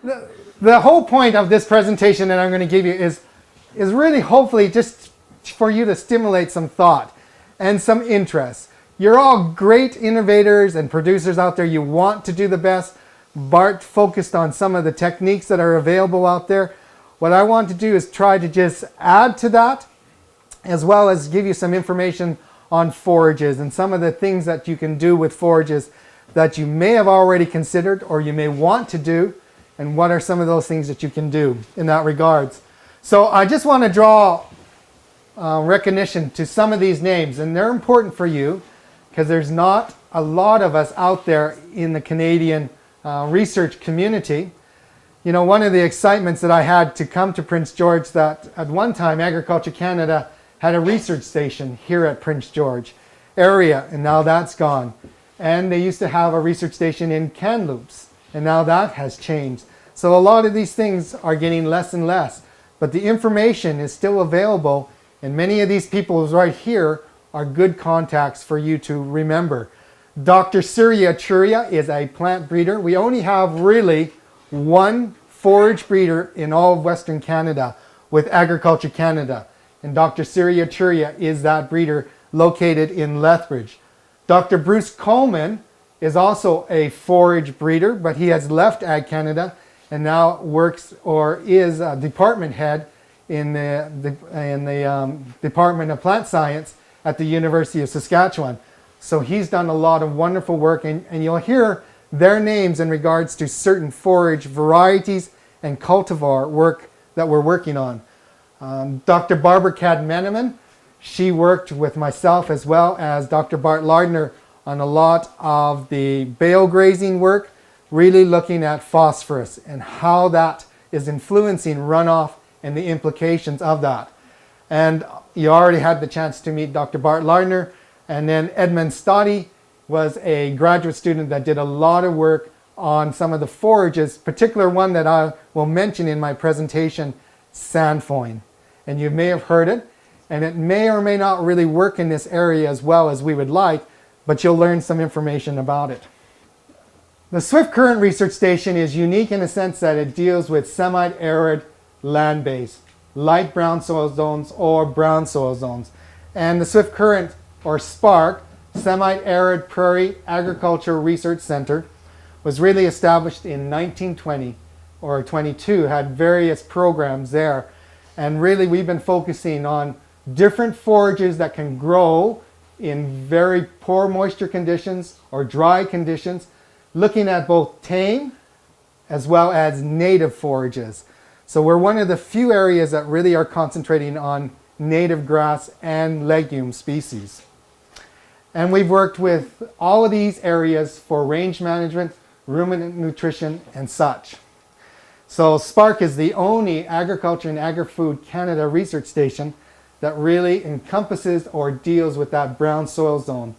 the whole point of this presentation that I'm going to give you is really hopefully just for you to stimulate some thought and some interest. You're all great innovators and producers out there. You want to do the best. Bart focused on some of the techniques that are available out there. What I want to do is try to just add to that, as well as give you some information on forages and some of the things that you can do with forages that you may have already considered or you may want to do, and what are some of those things that you can do in that regards. So I just want to draw recognition to some of these names, and they're important for you because there's not a lot of us out there in the Canadian research community. You know, one of the excitements that I had to come to Prince George, that at one time Agriculture Canada had a research station here at Prince George area, and now that's gone. And they used to have a research station in Kamloops, and now that has changed. So a lot of these things are getting less and less, but the information is still available, and many of these people right here are good contacts for you to remember. Dr. Surya Churia is a plant breeder. We only have really one forage breeder in all of Western Canada with Agriculture Canada, and Dr. Surya Churia is that breeder located in Lethbridge. Dr. Bruce Coleman is also a forage breeder, but he has left Ag Canada and now works or is a department head in the Department of Plant Science at the University of Saskatchewan. So he's done a lot of wonderful work, and you'll hear their names in regards to certain forage varieties and cultivar work that we're working on. Dr. Barbara Cadmeneman, she worked with myself as well as Dr. Bart Lardner on a lot of the Bale Grazing work, really looking at phosphorus and how that is influencing runoff and the implications of that. And you already had the chance to meet Dr. Bart Lardner, and then Edmund Stoddy was a graduate student that did a lot of work on some of the forages, particular one that I will mention in my presentation, sandfoin. And you may have heard it, and it may or may not really work in this area as well as we would like, but you'll learn some information about it. The Swift Current Research Station is unique in the sense that it deals with semi-arid land base, light brown soil zones or brown soil zones. And the Swift Current, or SPARC, Semi-Arid Prairie Agriculture Research Center, was really established in 1920 or 22, had various programs there. And really we've been focusing on different forages that can grow in very poor moisture conditions or dry conditions, looking at both tame as well as native forages. So we're one of the few areas that really are concentrating on native grass and legume species. And we've worked with all of these areas for range management, ruminant nutrition, and such. So SPARC is the only Agriculture and Agri-Food Canada research station that really encompasses or deals with that brown soil zone.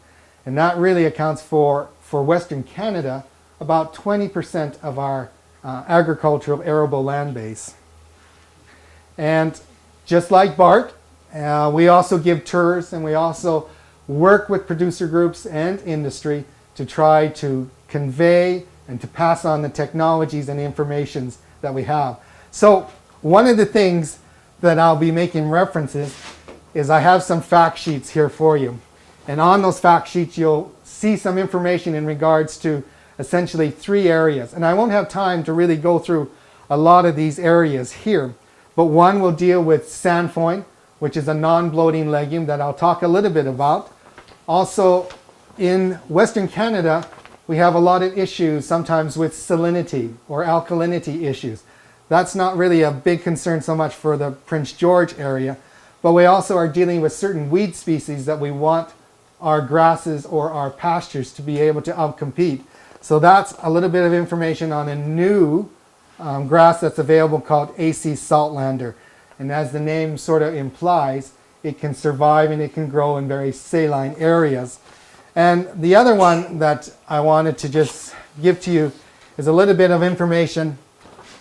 And that really accounts for Western Canada, about 20% of our agricultural arable land base. And just like Bart, we also give tours, and we also work with producer groups and industry to try to convey and to pass on the technologies and informations that we have. So one of the things that I'll be making references is I have some fact sheets here for you. And on those fact sheets you'll see some information in regards to essentially 3 areas. And I won't have time to really go through a lot of these areas here, but one will deal with sandfoin, which is a non-bloating legume that I'll talk a little bit about. Also, in Western Canada, we have a lot of issues sometimes with salinity or alkalinity issues. That's not really a big concern so much for the Prince George area, but we also are dealing with certain weed species that we want our grasses or our pastures to be able to outcompete. So that's a little bit of information on a new grass that's available called AC Saltlander. And as the name sort of implies, it can survive and it can grow in very saline areas. And the other one that I wanted to just give to you is a little bit of information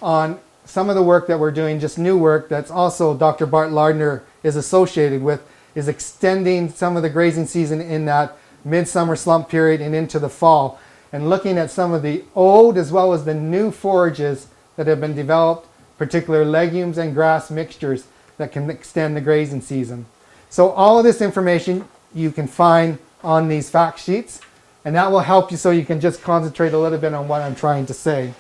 on some of the work that we're doing, just new work that's also Dr. Bart Lardner is associated with, is extending some of the grazing season in that midsummer slump period and into the fall, and looking at some of the old as well as the new forages that have been developed, particular legumes and grass mixtures that can extend the grazing season. So all of this information you can find on these fact sheets, and that will help you so you can just concentrate a little bit on what I'm trying to say.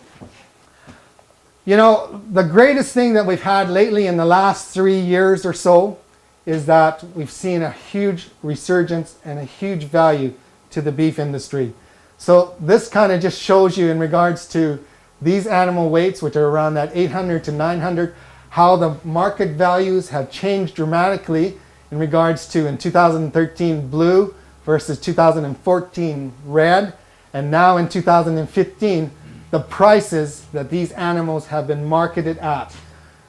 You know, the greatest thing that we've had lately in the last 3 years or so is that we've seen a huge resurgence and a huge value to the beef industry. So this kind of just shows you in regards to these animal weights, which are around that 800 to 900, how the market values have changed dramatically in regards to in 2013 blue versus 2014 red, and now in 2015 the prices that these animals have been marketed at.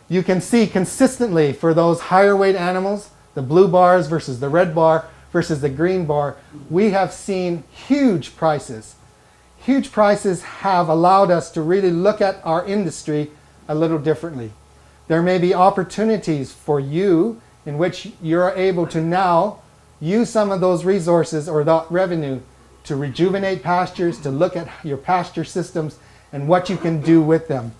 You can see consistently for those higher weight animals, the blue bars versus the red bar versus the green bar, we have seen huge prices. Huge prices have allowed us to really look at our industry a little differently. There may be opportunities for you in which you're able to now use some of those resources or that revenue to rejuvenate pastures, to look at your pasture systems and what you can do with them.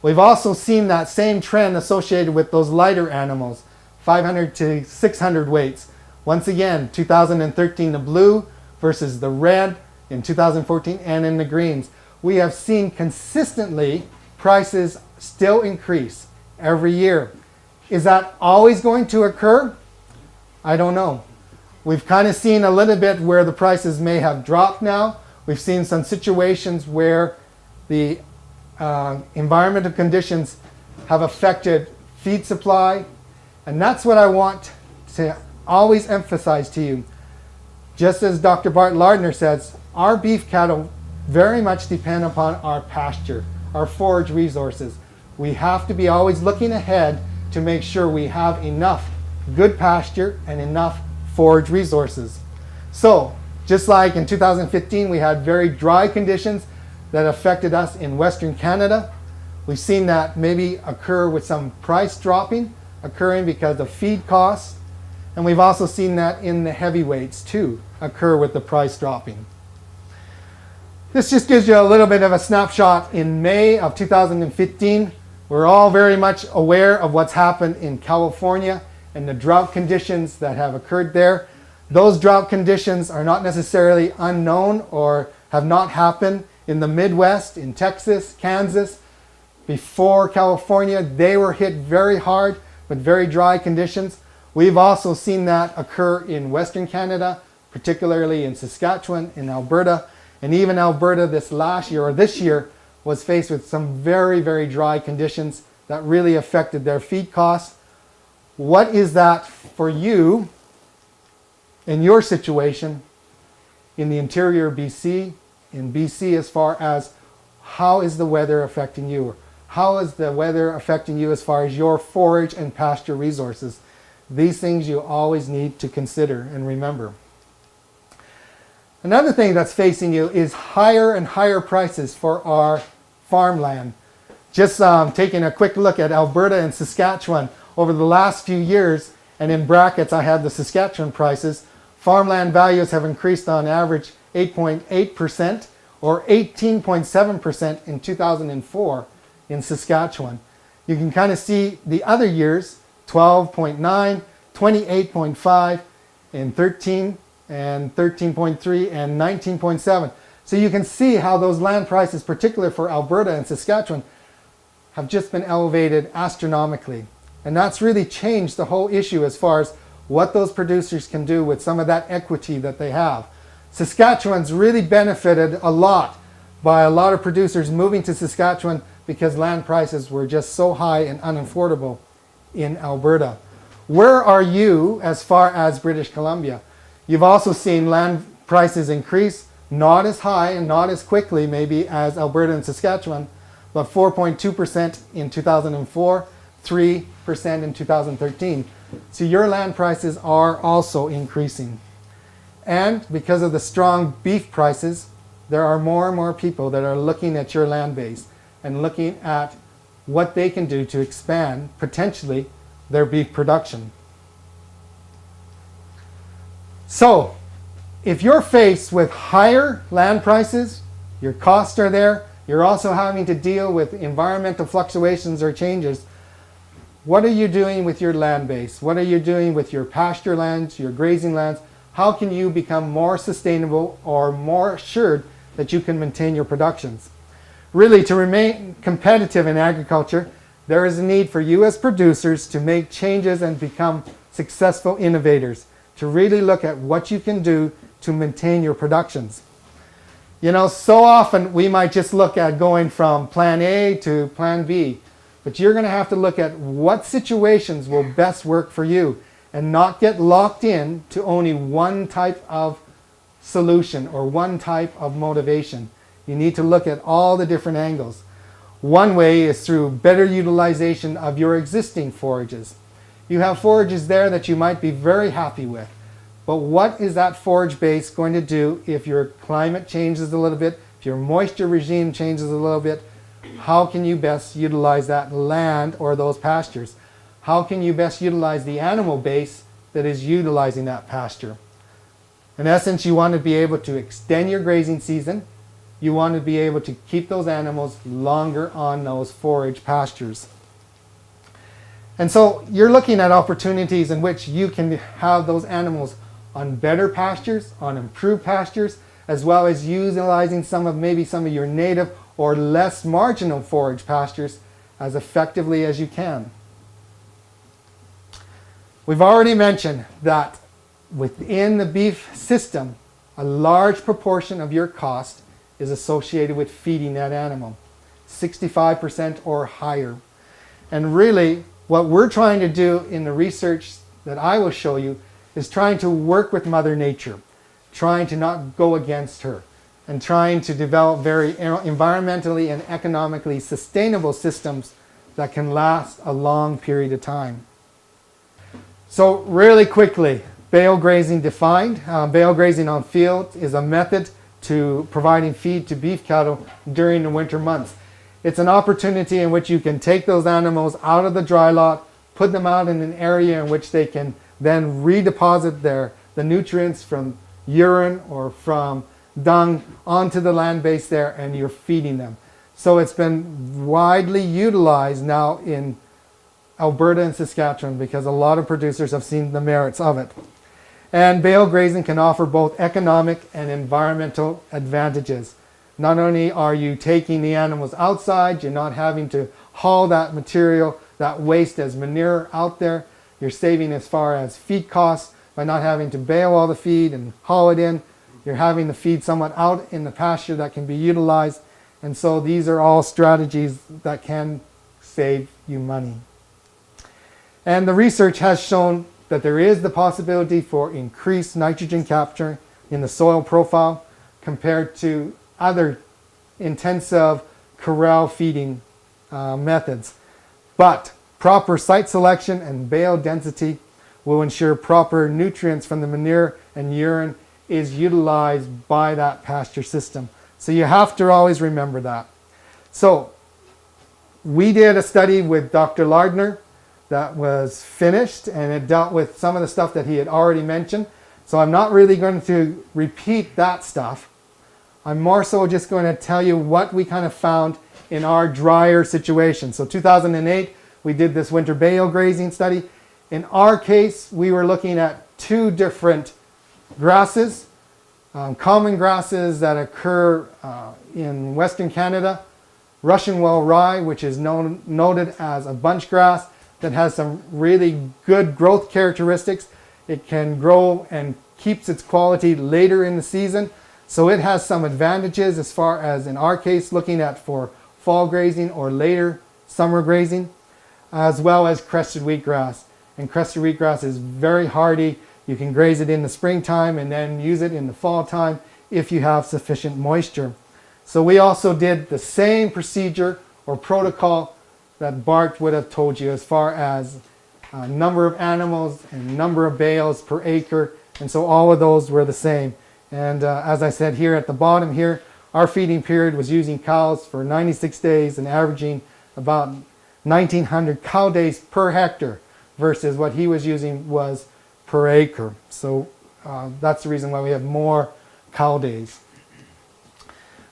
We've also seen that same trend associated with those lighter animals, 500 to 600 weights. Once again, 2013 the blue versus the red, in 2014 and in the greens. We have seen consistently prices still increase every year. Is that always going to occur? I don't know. We've kind of seen a little bit where the prices may have dropped now. We've seen some situations where the environmental conditions have affected feed supply, and that's what I want to always emphasize to you. Just as Dr. Bart Lardner says, our beef cattle very much depend upon our pasture, our forage resources. We have to be always looking ahead to make sure we have enough good pasture and enough forage resources. So, just like in 2015 we had very dry conditions that affected us in Western Canada, we've seen that maybe occur with some price dropping occurring because of feed costs, and we've also seen that in the heavyweights too occur with the price dropping. This just gives you a little bit of a snapshot in May of 2015. We're all very much aware of what's happened in California and the drought conditions that have occurred there. Those drought conditions are not necessarily unknown or have not happened in the Midwest, in Texas, Kansas. Before California, they were hit very hard with very dry conditions. We've also seen that occur in Western Canada, particularly in Saskatchewan, in Alberta, and even Alberta this last year or this year was faced with some very, very dry conditions that really affected their feed costs. What is that for you in your situation in the interior of BC, in BC, as far as how is the weather affecting you? How is the weather affecting you as far as your forage and pasture resources? These things you always need to consider and remember. Another thing that's facing you is higher and higher prices for our farmland. Just taking a quick look at Alberta and Saskatchewan over the last few years, and in brackets I had the Saskatchewan prices. Farmland values have increased on average 8.8% or 18.7% in 2004 in Saskatchewan. You can kind of see the other years, 12.9, 28.5, and 13, and 13.3, and 19.7. So you can see how those land prices, particularly for Alberta and Saskatchewan, have just been elevated astronomically. And that's really changed the whole issue as far as what those producers can do with some of that equity that they have. Saskatchewan's really benefited a lot by a lot of producers moving to Saskatchewan because land prices were just so high and unaffordable in Alberta. Where are you as far as British Columbia? You've also seen land prices increase, not as high and not as quickly maybe as Alberta and Saskatchewan, but 4.2% in 2004, 3% in 2013. So your land prices are also increasing. And because of the strong beef prices, there are more and more people that are looking at your land base and looking at what they can do to expand, potentially, their beef production. So, if you're faced with higher land prices, your costs are there, You're also having to deal with environmental fluctuations or changes. What are you doing with your land base? What are you doing with your pasture lands, your grazing lands? How can you become more sustainable or more assured that you can maintain your productions? Really, to remain competitive in agriculture, there is a need for you as producers to make changes and become successful innovators, to really look at what you can do to maintain your productions. You know, so often we might just look at going from plan A to plan B, but you're going to have to look at what situations will best work for you and not get locked in to only one type of solution or one type of motivation. You need to look at all the different angles. One way is through better utilization of your existing forages. You have forages there that you might be very happy with, but what is that forage base going to do if your climate changes a little bit, if your moisture regime changes a little bit? How can you best utilize that land or those pastures? How can you best utilize the animal base that is utilizing that pasture? In essence, you want to be able to extend your grazing season. You want to be able to keep those animals longer on those forage pastures. And so you're looking at opportunities in which you can have those animals on better pastures, on improved pastures, as well as utilizing some of your native or less marginal forage pastures as effectively as you can. We've already mentioned that within the beef system, a large proportion of your cost is associated with feeding that animal, 65% or higher. And really, what we're trying to do in the research that I will show you is trying to work with Mother Nature, trying to not go against her, and trying to develop very environmentally and economically sustainable systems that can last a long period of time. So really quickly, bale grazing defined. Bale grazing on field is a method to providing feed to beef cattle during the winter months. It's an opportunity in which you can take those animals out of the dry lot, put them out in an area in which they can then redeposit the nutrients from urine or from dung onto the land base there, and you're feeding them. So it's been widely utilized now in Alberta and Saskatchewan because a lot of producers have seen the merits of it. And bale grazing can offer both economic and environmental advantages. Not only are you taking the animals outside, you're not having to haul that material, that waste as manure out there. You're saving as far as feed costs by not having to bale all the feed and haul it in. You're having the feed somewhat out in the pasture that can be utilized. And so these are all strategies that can save you money. And the research has shown that there is the possibility for increased nitrogen capture in the soil profile compared to other intensive corral feeding methods. But proper site selection and bale density will ensure proper nutrients from the manure and urine is utilized by that pasture system. So you have to always remember that. So we did a study with Dr. Lardner that was finished, and it dealt with some of the stuff that he had already mentioned. So I'm not really going to repeat that stuff. I'm more so just going to tell you what we kind of found in our drier situation. So 2008, we did this winter bale grazing study. In our case, we were looking at two different grasses, common grasses that occur in Western Canada. Russian well rye, which is noted as a bunch grass that has some really good growth characteristics. It can grow and keeps its quality later in the season. So it has some advantages as far as, in our case, looking at for fall grazing or later summer grazing, as well as crested wheatgrass. And crested wheatgrass is very hardy. You can graze it in the springtime and then use it in the fall time if you have sufficient moisture. So we also did the same procedure or protocol that Bart would have told you as far as number of animals and number of bales per acre. And so all of those were the same. And as I said here at the bottom here, our feeding period was using cows for 96 days and averaging about 1,900 cow days per hectare versus what he was using was per acre. So that's the reason why we have more cow days.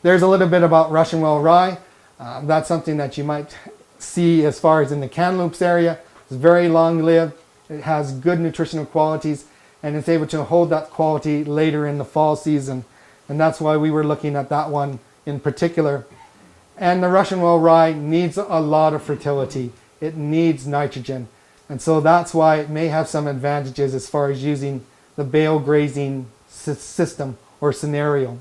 there's a little bit about Russian well rye. That's something that you might see as far as in the Kamloops area. It's very long-lived. It has good nutritional qualities, and it's able to hold that quality later in the fall season. And that's why we were looking at that one in particular. And the Russian well rye needs a lot of fertility. It needs nitrogen. And so that's why it may have some advantages as far as using the bale grazing system or scenario.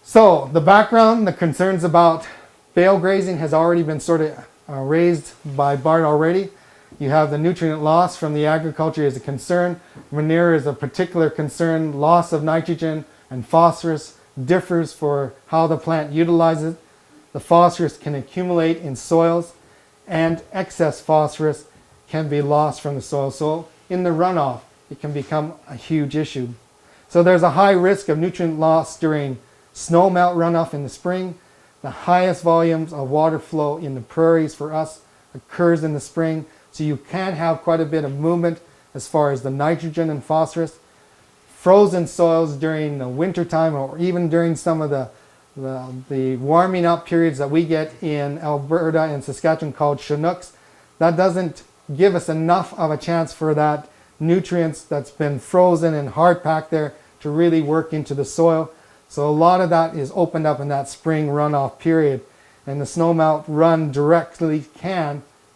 So the background, the concerns about bale grazing has already been sort of raised by Bart already. You have the nutrient loss from the agriculture is a concern. Manure is a particular concern. Loss of nitrogen and phosphorus differs for how the plant utilizes it. The phosphorus can accumulate in soils, and excess phosphorus can be lost from the soil. So in the runoff, it can become a huge issue. So there's a high risk of nutrient loss during snow melt runoff in the spring. The highest volumes of water flow in the prairies for us occurs in the spring. So you can have quite a bit of movement as far as the nitrogen and phosphorus. Frozen soils during the winter time, or even during some of the warming up periods that we get in Alberta and Saskatchewan called Chinooks, that doesn't give us enough of a chance for that nutrients that's been frozen and hard packed there to really work into the soil. So a lot of that is opened up in that spring runoff period, and the snowmelt run directly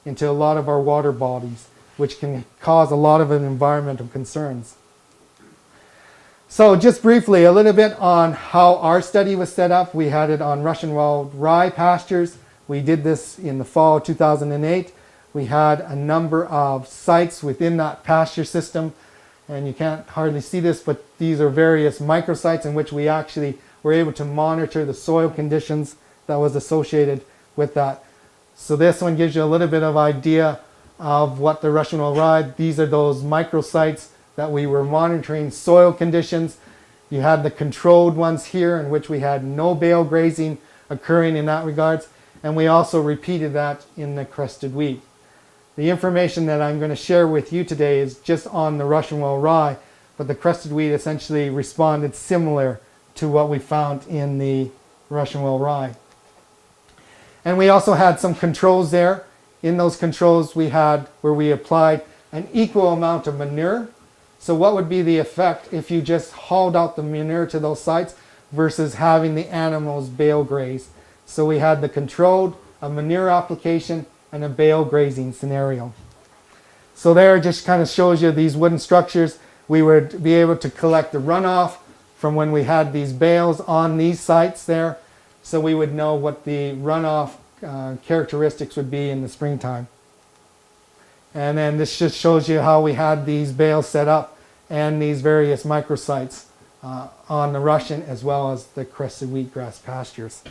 into a lot of our water bodies, which can cause a lot of environmental concerns. So just briefly, a little bit on how our study was set up. We had it on Russian well rye pastures. We did this in the fall of 2008. We had a number of sites within that pasture system, and you can't hardly see this, but these are various microsites in which we actually were able to monitor the soil conditions that was associated with that. So this one gives you a little bit of idea of what the Russian well rye. These are those microsites that we were monitoring soil conditions. You had the controlled ones here in which we had no bale grazing occurring in that regards, and we also repeated that in the crested wheat. The information that I'm going to share with you today is just on the Russian well rye, but the crested wheat essentially responded similar to what we found in the Russian well rye. And we also had some controls there. In those controls we had where we applied an equal amount of manure. So what would be the effect if you just hauled out the manure to those sites versus having the animals bale graze? So we had the controlled, a manure application, and a bale grazing scenario. So there just kind of shows you these wooden structures. We would be able to collect the runoff from when we had these bales on these sites there. So we would know what the runoff characteristics would be in the springtime. And then this just shows you how we had these bales set up and these various microsites on the Russian as well as the crested wheatgrass pastures.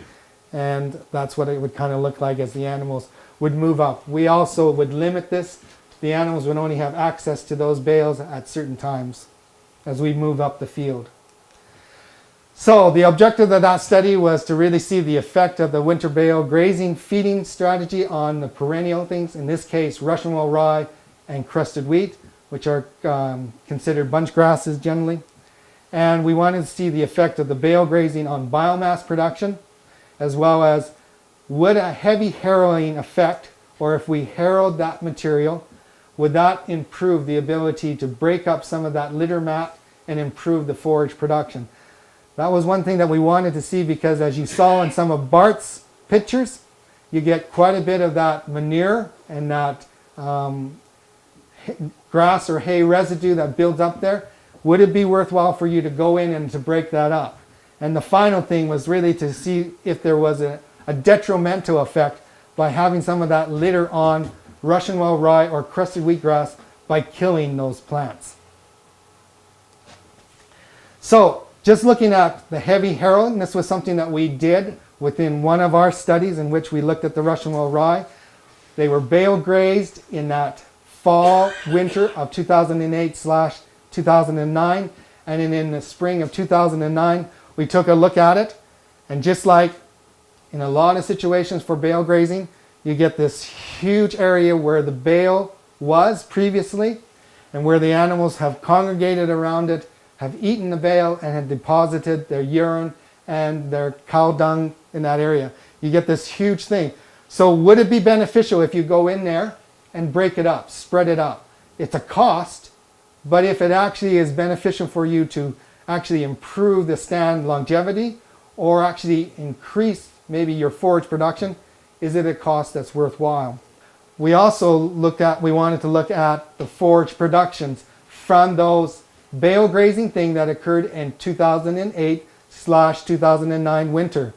And that's what it would kind of look like as the animals would move up. We also would limit this. The animals would only have access to those bales at certain times as we move up the field. So the objective of that study was to really see the effect of the winter bale grazing feeding strategy on the perennial things, in this case Russian well rye and crested wheat, which are considered bunch grasses generally. And we wanted to see the effect of the bale grazing on biomass production, as well as would a heavy harrowing effect, or if we harrowed that material, would that improve the ability to break up some of that litter mat and improve the forage production. That was one thing that we wanted to see, because as you saw in some of Bart's pictures, you get quite a bit of that manure and that grass or hay residue that builds up there. Would it be worthwhile for you to go in and to break that up? And the final thing was really to see if there was a detrimental effect by having some of that litter on Russian well rye or crested wheatgrass by killing those plants. So just looking at the heavy harrowing, this was something that we did within one of our studies in which we looked at the Russian well rye. They were bale grazed in that fall, winter of 2008/2009, and in the spring of 2009, we took a look at it, and just like in a lot of situations for bale grazing, you get this huge area where the bale was previously, and where the animals have congregated around it, have eaten the bale, and have deposited their urine and their cow dung in that area. You get this huge thing. So would it be beneficial if you go in there and break it up, spread it up? It's a cost, but if it actually is beneficial for you to actually improve the stand longevity or actually increase maybe your forage production, is it a cost that's worthwhile? We also wanted to look at the forage productions from those bale grazing thing that occurred in 2008/2009 winter.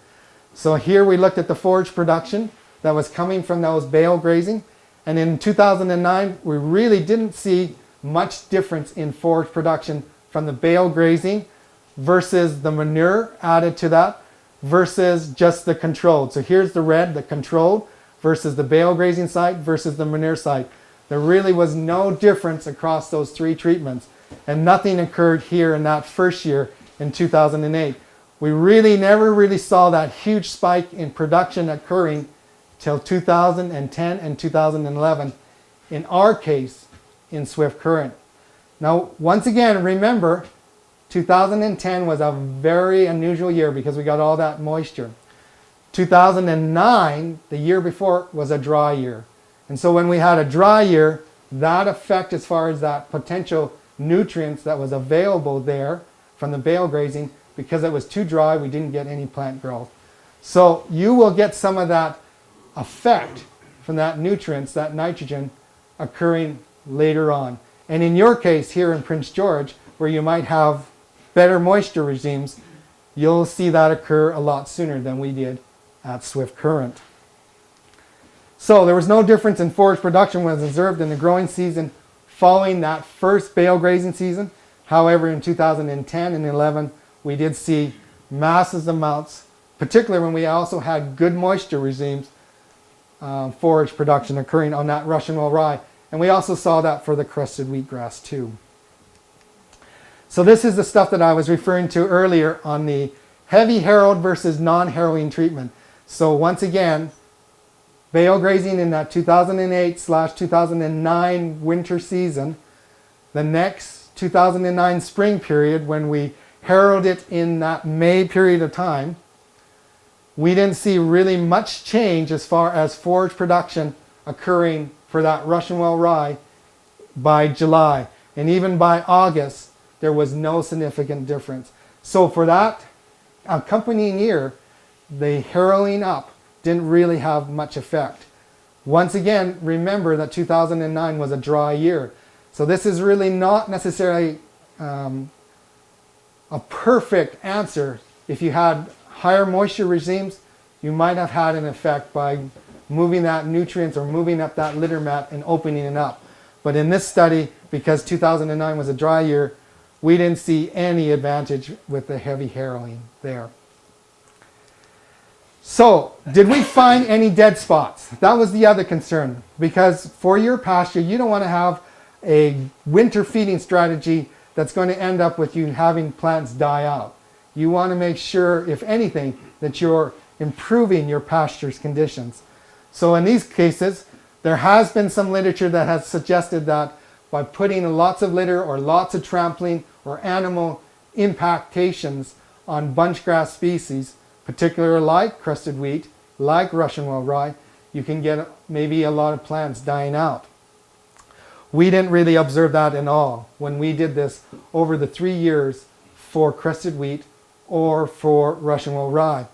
So here we looked at the forage production that was coming from those bale grazing. And in 2009, we really didn't see much difference in forage production from the bale grazing versus the manure added to that versus just the controlled. So here's the red, the controlled, versus the bale grazing site versus the manure site. There really was no difference across those three treatments, and nothing occurred here in that first year in 2008. We never really saw that huge spike in production occurring till 2010 and 2011, in our case, in Swift Current. Now, once again, remember, 2010 was a very unusual year because we got all that moisture. 2009, the year before, was a dry year. And so when we had a dry year, that effect as far as that potential nutrients that was available there from the bale grazing, because it was too dry, we didn't get any plant growth. So you will get some of that effect from that nutrients, that nitrogen, occurring later on. And in your case here in Prince George, where you might have better moisture regimes, you'll see that occur a lot sooner than we did at Swift Current. So there was no difference in forage production was observed in the growing season following that first bale grazing season. However, in 2010 and 11, we did see massive amounts, particularly when we also had good moisture regimes, forage production occurring on that Russian Well rye. And we also saw that for the crested wheatgrass too. So this is the stuff that I was referring to earlier on the heavy harrowed versus non-harrowing treatment. So once again, bale grazing in that 2008/2009 winter season, the next 2009 spring period when we harrowed it in that May period of time, we didn't see really much change as far as forage production occurring for that Russian Well rye by July. And even by August, there was no significant difference. So for that accompanying year, the harrowing up didn't really have much effect. Once again, remember that 2009 was a dry year. So this is really not necessarily a perfect answer. If you had higher moisture regimes, you might have had an effect by moving that nutrients or moving up that litter mat and opening it up. But in this study, because 2009 was a dry year, we didn't see any advantage with the heavy harrowing there. So, did we find any dead spots? That was the other concern, because for your pasture, you don't want to have a winter feeding strategy that's going to end up with you having plants die out. You want to make sure, if anything, that you're improving your pasture's conditions. So in these cases, there has been some literature that has suggested that by putting lots of litter or lots of trampling or animal impactations on bunchgrass species, particularly like crested wheat, like Russian Well rye, you can get maybe a lot of plants dying out. We didn't really observe that at all when we did this over the 3 years for crested wheat or for Russian Well rye.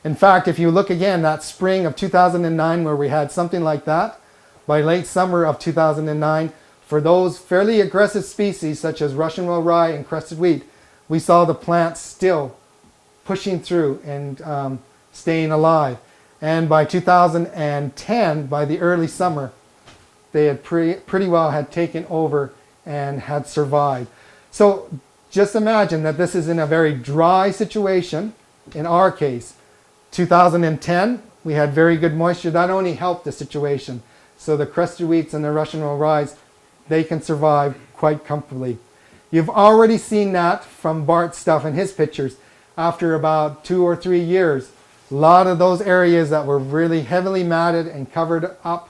In fact, if you look again, that spring of 2009 where we had something like that, by late summer of 2009, for those fairly aggressive species such as Russian Well rye and crested wheat, we saw the plants still pushing through and staying alive. And by 2010, by the early summer, they had pretty well had taken over and had survived. So just imagine that this is in a very dry situation in our case. 2010, we had very good moisture. That only helped the situation. So the crested wheats and the Russian Well ryes, they can survive quite comfortably. You've already seen that from Bart's stuff and his pictures. After about 2 or 3 years, a lot of those areas that were really heavily matted and covered up,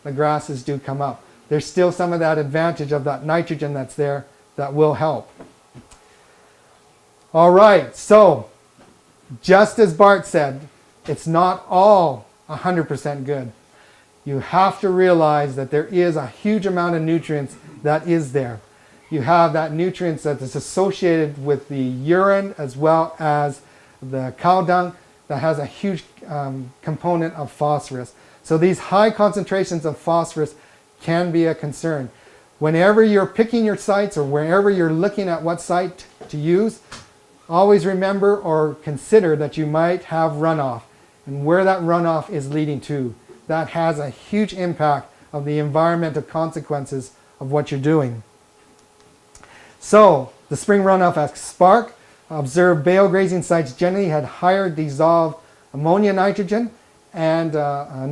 the grasses do come up. There's still some of that advantage of that nitrogen that's there that will help. All right, so just as Bart said, it's not all 100% good. You have to realize that there is a huge amount of nutrients that is there. You have that nutrients that is associated with the urine as well as the cow dung that has a huge component of phosphorus. So these high concentrations of phosphorus can be a concern. Whenever you're picking your sites or wherever you're looking at what site to use, always remember or consider that you might have runoff and where that runoff is leading to. That has a huge impact of the environmental consequences of what you're doing. So the spring runoff at Spark, observed bale grazing sites generally had higher dissolved ammonia nitrogen and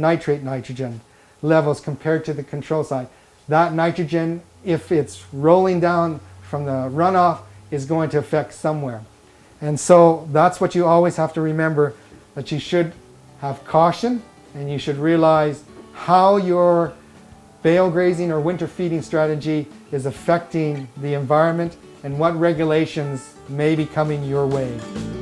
nitrate nitrogen levels compared to the control site. That nitrogen, if it's rolling down from the runoff, is going to affect somewhere. And so that's what you always have to remember, that you should have caution and you should realize how your bale grazing or winter feeding strategy is affecting the environment and what regulations may be coming your way.